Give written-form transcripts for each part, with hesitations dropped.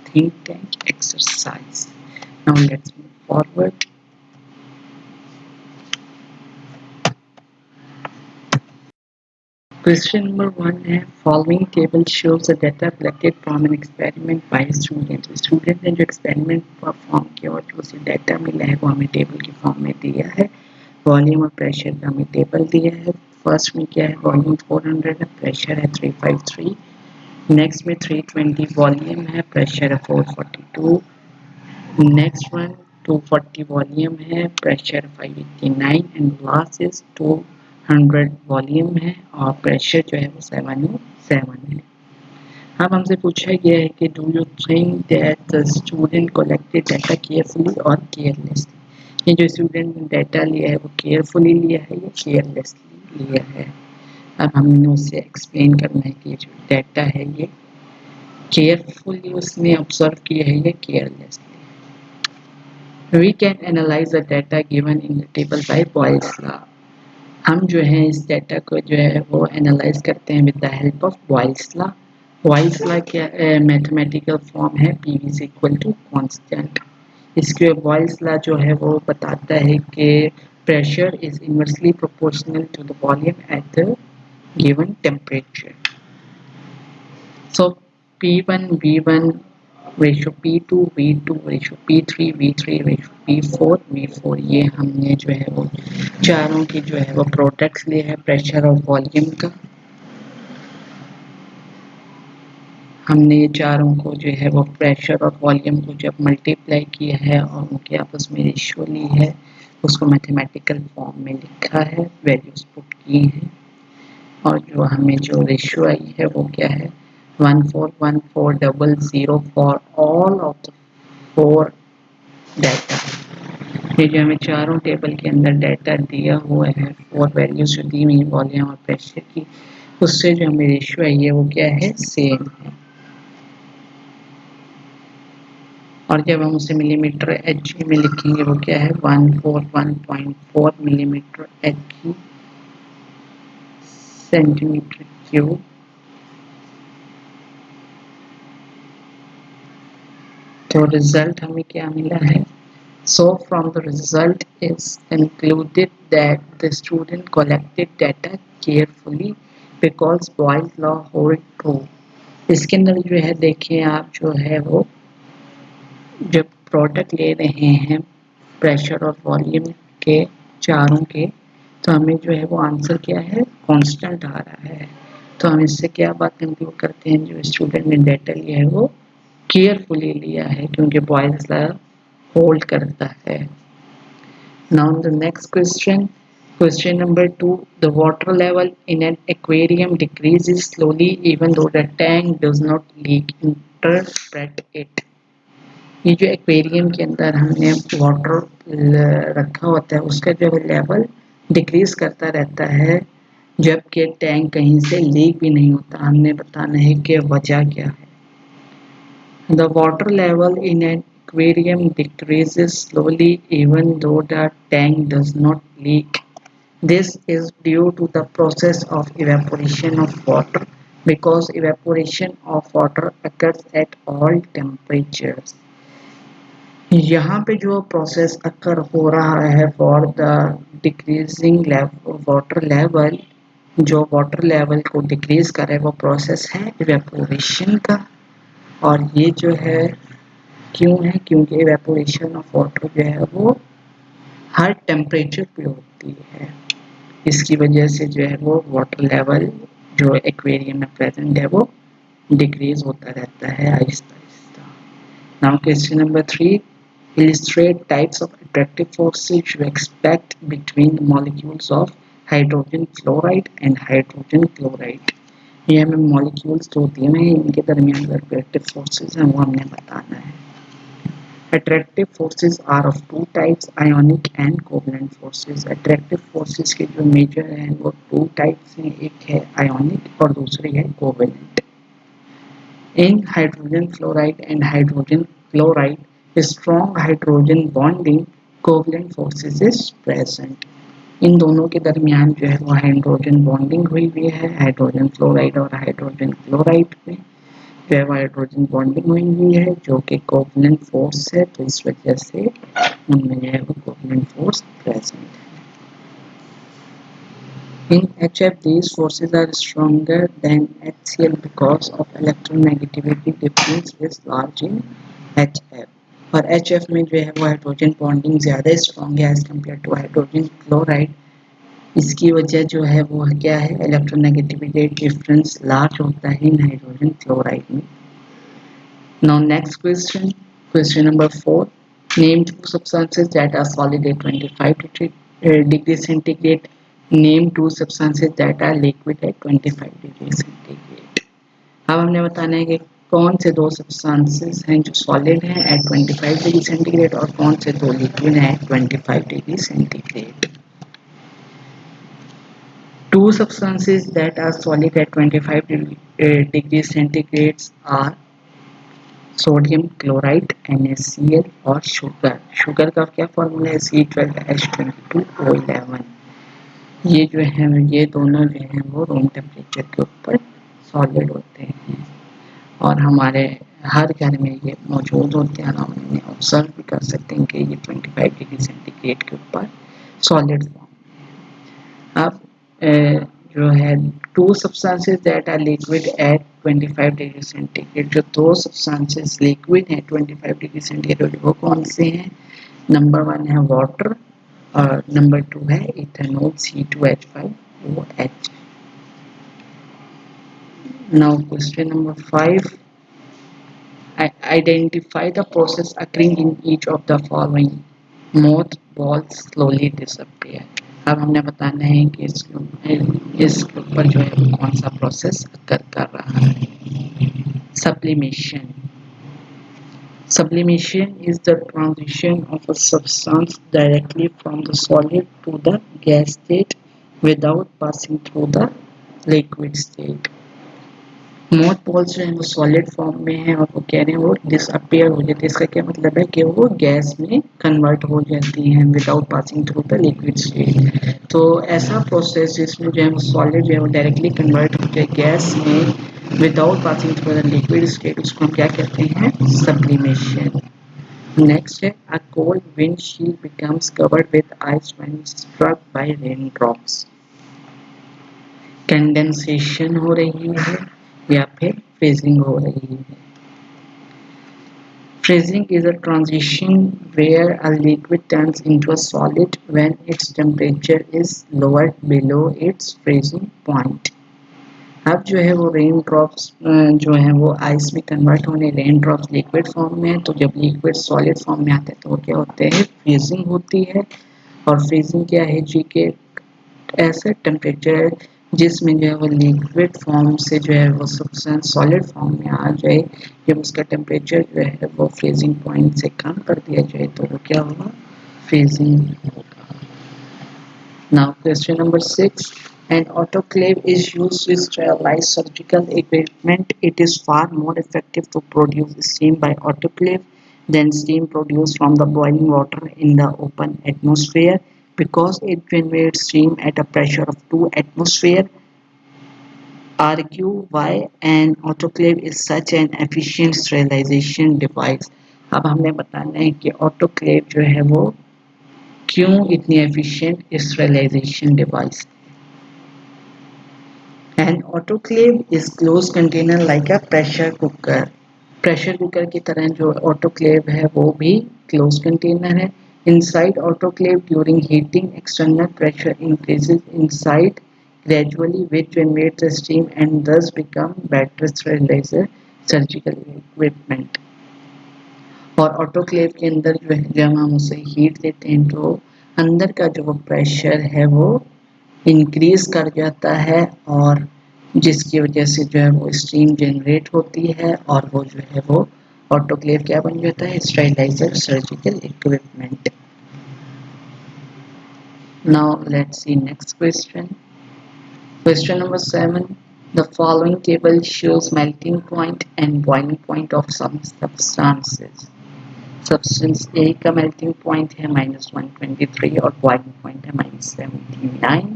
think tank exercise. Now let's move forward. Question number 1 है following table shows the data collected from an experiment by student. Student ने जो experiment perform किया और जो उसे data मिला है वो हमें टेबल की फॉर्म में दिया है. वॉल्यूम और प्रेशर का हमें टेबल दिया है. फर्स्ट में क्या है, वॉल्यूम 400 है, प्रेशर है 353. नेक्स्ट में 320 वॉल्यूम है, प्रेशर है 442. नेक्स्ट वन 240 वॉल्यूम है, pressure 589 and last is 200 volume है और प्रेशर जो है वो 707 है. अब हमसे पूछा गया है कि do you think that the student collected data carefully और केयरलेसली. ये जो स्टूडेंट ने डाटा लिया है वो केयरफुली लिया है या केयरलेसली लिया है. अब हमने उससे एक्सप्लेन करना है कि जो डाटा है ये केयरफुली उसने ऑब्जर्व किया है या carelessly. We can analyze the data given in the table by Boyle's law. हम जो है इस डाटा को जो है वो एनालाइज करते हैं with the help of Boyle's law. Boyle's law क्या मैथमेटिकल फॉर्म है P is equal to constant. इसके बॉयल्स लॉ जो है वो बताता है कि pressure is inversely proportional to the volume at the given temperature. So P1 V1 ratio P2 V2 ratio P3 V3 ratio P4 V4 ये हमने जो है वो चारों की जो है वो प्रोडक्ट्स लिए है प्रेशर और वॉल्यूम का. हमने ये चारों को जो है वो प्रेशर और वॉल्यूम को जब मल्टीप्लाई किया है और उनके आपस में रेशियो ली है उसको मैथमेटिकल फॉर्म में लिखा है, वैल्यूज पुट की हैं और जो हमें जो रेशियो आई है वो क्या है 141400 for all of the 4 data. ये जो हमें चारों टेबल के अंदर डाटा दिया हुआ है 4 वैल्यूज जो दी हुई वॉल्यूम और प्रेशर की, उससे जो हमें रेशियो आई है वो क्या है सेम है. और जब हम उसे मिलीमीटर एच में लिखेंगे वो क्या है 141.4 मिलीमीटर एच सेंटीमीटर क्यूब. तो रिजल्ट हमें क्या मिला है. So from the result is concluded that the student collected data carefully because Boyle's law hold true. इसके अंदर जो है देखिए आप जो है वो जब प्रोडक्ट ले रहे हैं प्रेशर और वॉल्यूम के चारों के, तो हमें जो है वो आंसर क्या है कांस्टेंट आ रहा है. तो हम इससे क्या बात कंक्लूड करते हैं, जो स्टूडेंट ने डाटा लिया है वो केयरफुली लिया है क्योंकि बॉयल्स लॉ होल्ड करता है. Now the next question, question number 2. The water level in an aquarium decreases slowly even though the tank does not leak. Interpret it. ये जो एक्वेरियम के अंदर हमने वाटर रखा होता है उसका जो लेवल डिक्रीज करता रहता है जबकि टैंक कहीं से लीक भी नहीं होता. हमने बताना है कि वजह क्या है. The water level in an aquarium decreases slowly even though the tank does not leak. This is due to the process of evaporation of water because evaporation of water occurs at all temperatures. यहाँ पे जो process अकर हो रहा है for the decreasing water level, जो water level को decrease करे वो प्रोसेस है इवेपोरेशन का. और ये जो है क्यों है, क्योंकि इवेपोरेशन ऑफ वाटर जो है वो हर टेम्परेचर पे होती है. इसकी वजह से जो है वो वाटर लेवल जो एक्वेरियम में प्रेजेंट है वो डिक्रीज होता रहता है Aahista Aahista. Now question number 3. Illustrate types of attractive forces you expect between the molecules of hydrogen fluoride and hydrogen chloride. ये हमें मॉलिक्यूल्स जो दिए हैं इनके दरमियान जो अट्रैक्टिव फोर्सेस हैं वो हमने बताना है. Attractive forces are of two types, ionic and covalent forces. Attractive forces के जो मेजर हैं वो टू टाइप्स हैं, एक है आयोनिक और दूसरी है covalent. In hydrogen fluoride and hydrogen chloride strong hydrogen bonding covalent forces is present. इन दोनों के दरमियान जो है वो हाइड्रोजन बॉन्डिंग हुई हुई है हाइड्रोजन फ्लोराइड और हाइड्रोजन क्लोराइड में. जो है हाइड्रोजन बॉन्डिंग हुई हुई है जो कि कोवलेंट फोर्स है, तो इस वजह से उनमें जो है वो कोवलेंट फोर्स प्रेजेंट है। In HF, these forces are stronger than HCl because of electronegativity difference is large in HF. और HF में जो है वो हाइड्रोजन बॉन्डिंग ज़्यादा स्ट्रॉन्ग है as compared to hydrogen chloride. इसकी वजह जो है वो क्या है, इलेक्ट्रोनेगेटिविटी डिफरेंस लार्ज होता है इन हाइड्रोजन क्लोराइड में। Now next question, question number 4. Name two substances that are solid at 25 degrees centigrade. Name two substances that are liquid at 25 degrees centigrade. अब हमने बताना है कि कौन से दो सब्सटेंसेस हैं जो सॉलिड हैं एट 25 डिग्री सेंटीग्रेड और कौन से दो लिक्विड हैं at 25 degree centigrade. Two substances that are solid at 25 degrees centigrade are sodium chloride NaCl और शुगर का क्या फॉर्मूला है C12H22O11। ये जो है ये दोनों जो हैं वो रूम टेम्परेचर के ऊपर सॉलिड होते हैं और हमारे हर घर में ये मौजूद होते हैं। हम इन्हें ऑब्जर्व भी कर सकते हैं कि ये 25 डिग्री सेंटीग्रेड के ऊपर सॉलिड फॉर्म। अब जो है two substances that are liquid at 25 degree centigrade, जो दो सब्सटेंसेस लिक्विड हैं 25 डिग्री सेंटीग्रेड वो कौन से हैं? नंबर 1 है वाटर और नंबर 2 है ethanol C2H5OH। Now question number 5, identify the process occurring in each of the following. Moth balls slowly disappear. अब हमने बताना है कि इसके ऊपर जो है कौन सा प्रोसेस अकर कर रहा है। Sublimation. Sublimation is the transition of a substance directly from the solid to the gas state without passing through the liquid state. Moth balls जो है वो सॉलिड फॉर्म में है और वो कह रहे हैं वो डिसअपियर हो जाती है। इसका क्या मतलब है कि वो गैस में कन्वर्ट हो जाती हैं without passing through the liquid state. तो ऐसा प्रोसेस जिसमें जो है वो सॉलिड जो है वो डायरेक्टली कन्वर्ट हो जाए गैस में without passing through the liquid state, उसको हम क्या कहते हैं? सब्लिमेशन। नेक्स्ट है a cold windshield becomes covered with ice when struck by rain drops. Condensation हो रही है या फिर फ्रीजिंग हो रही है। Freezing is a transition where a liquid turns into a solid when its temperature is lowered below its freezing point. अब जो है वो रेन ड्रॉप्स जो है वो आइस में कन्वर्ट होने, रेन ड्रॉप्स लिक्विड फॉर्म में है, तो जब लिक्विड सॉलिड फॉर्म में आते हैं तो वो क्या होते हैं? फ्रीजिंग होती है। और फ्रीजिंग क्या है जी के ऐसा टेम्परेचर जिसमें जो है वो लिक्विड फॉर्म से जो है वो सब्सटेंस सॉलिड फॉर्म में आ जाए, जब उसका टेम्परेचर जो है वो फ्रीजिंग पॉइंट से कम कर दिया जाए तो वो क्या होगा? फ्रीजिंग होगा। Now question number 6, an autoclave is used to sterilize surgical equipment. It is far more effective to produce steam by autoclave than steam produced from the boiling water in the open atmosphere because it generates steam at a pressure of 2 atmosphere. Argue why an autoclave is such an efficient sterilization device. अब हमने बताना है कि autoclave जो है वो क्यों इतनी efficient sterilization device। An autoclave is closed container like a pressure cooker. Pressure cooker की तरह जो ऑटोक्लेव है वो भी क्लोज कंटेनर है। Inside autoclave during heating external pressure increases inside gradually which generates the steam and thus become better sterilizer surgical equipment। और autoclave के अंदर जो है जब हम उसे हीट देते हैं तो अंदर का जो प्रेशर है वो इंक्रीज कर जाता है और जिसकी वजह से जो है वो स्टीम जनरेट होती है और वो जो है वो ऑटोक्लेव क्या बन जाता है? Steriliser surgical equipment. Now let's see next question. Question number 7. The following table shows melting point and boiling point of some substances. Substance A का melting point है -123 और boiling point है -79.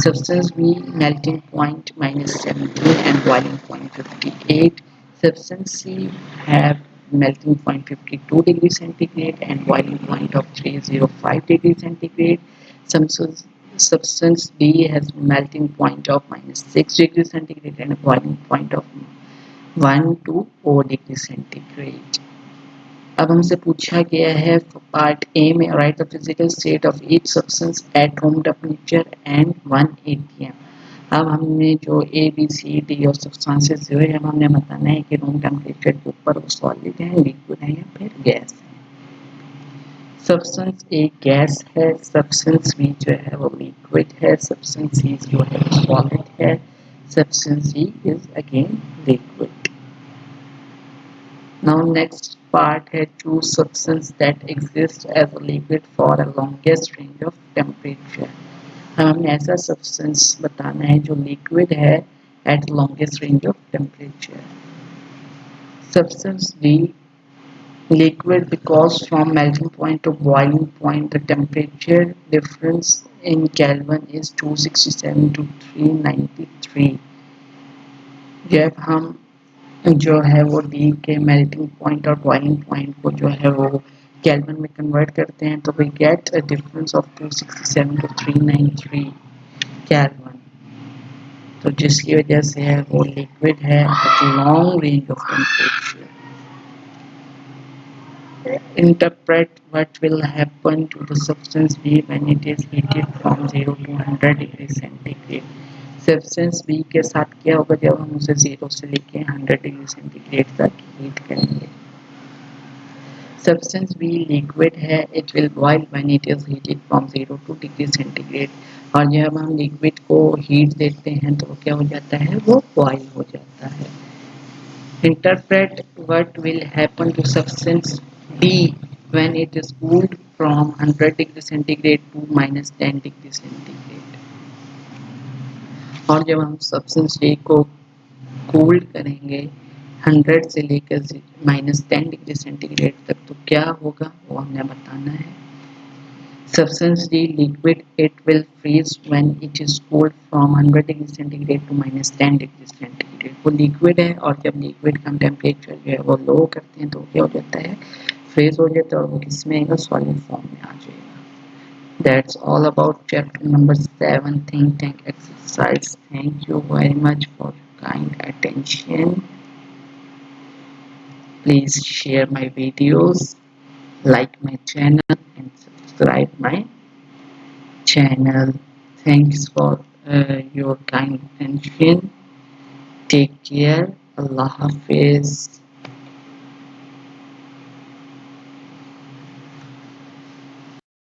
Substance B melting point -17 and boiling point 58. Substance C have melting point 52 degrees centigrade and boiling point of 305 degrees centigrade. Some substance B has melting point of -6 degrees centigrade and a boiling point of 1 to 4 degrees centigrade. अब हमसे पूछा गया है part A में right the physical state of each substance at room temperature and 1 atm. अब हमने जो A B C D और सब्सटेंसेस जो है हमने बताना है कि रूम टेम्परेचर के ऊपर वो सॉलिड है, लिक्विड है या फिर गैस है. सब्सटेंस ए गैस है, सब्सटेंस बी जो है वो लिक्विड है, सब्सटेंस सी जो है सॉलिड है, substance D is again liquid. Now next part है choose substance that exists as a liquid for a longest range of temperature. हमें ऐसा substance बताना है जो liquid है at longest range of temperature. Substance D liquid because from melting point to boiling point the temperature difference in Kelvin is 267 to 393. जब हम जो है वो डी के मेल्टिंग पॉइंट और बॉइलिंग पॉइंट को जो है वो केल्विन में कन्वर्ट करते हैं तो we get a difference of 267 to 393 kelvin. तो जिसकी वजह से है वो लिक्विड है at long range of temperature. Interpret what will happen to the substance B when it is heated from 0 to 100 degree centigrade. Substance B के साथ क्या होगा जब हम उसे 0 से लेके 100 डिग्री सेंटीग्रेड तक हीट करेंगे. सब्सटेंस बी लिक्विड है, it will boil when it is heated from 0 to degree centigrade. और जब हम लिक्विड को हीट देते हैं तो क्या हो जाता है, वो बॉयल हो जाता है. Interpret what will happen to substance B when it is cooled from 100 degree centigrade to -10 degree centigrade. और जब हम सब्सटेंस ए को कूल्ड करेंगे 100 से लेकर -10 डिग्री सेंटीग्रेड तक तो क्या होगा वो हमने बताना है. Substance D liquid it will freeze when it is cooled from 100 degree centigrade to -10 degree centigrade. वो लिक्विड है और जब लिक्विड का टेम्परेचर जो है वो लो करते हैं तो क्या हो जाता है, फ्रीज हो जाता है और वो किसमें आएगा, सॉलिड फॉर्म में आ जाएगा. That's all about chapter number 7 think tank exercise. Thank you very much for your kind attention. Please share my videos, like my channel and subscribe my channel. Thanks for your kind attention. Take care. Allah Hafiz.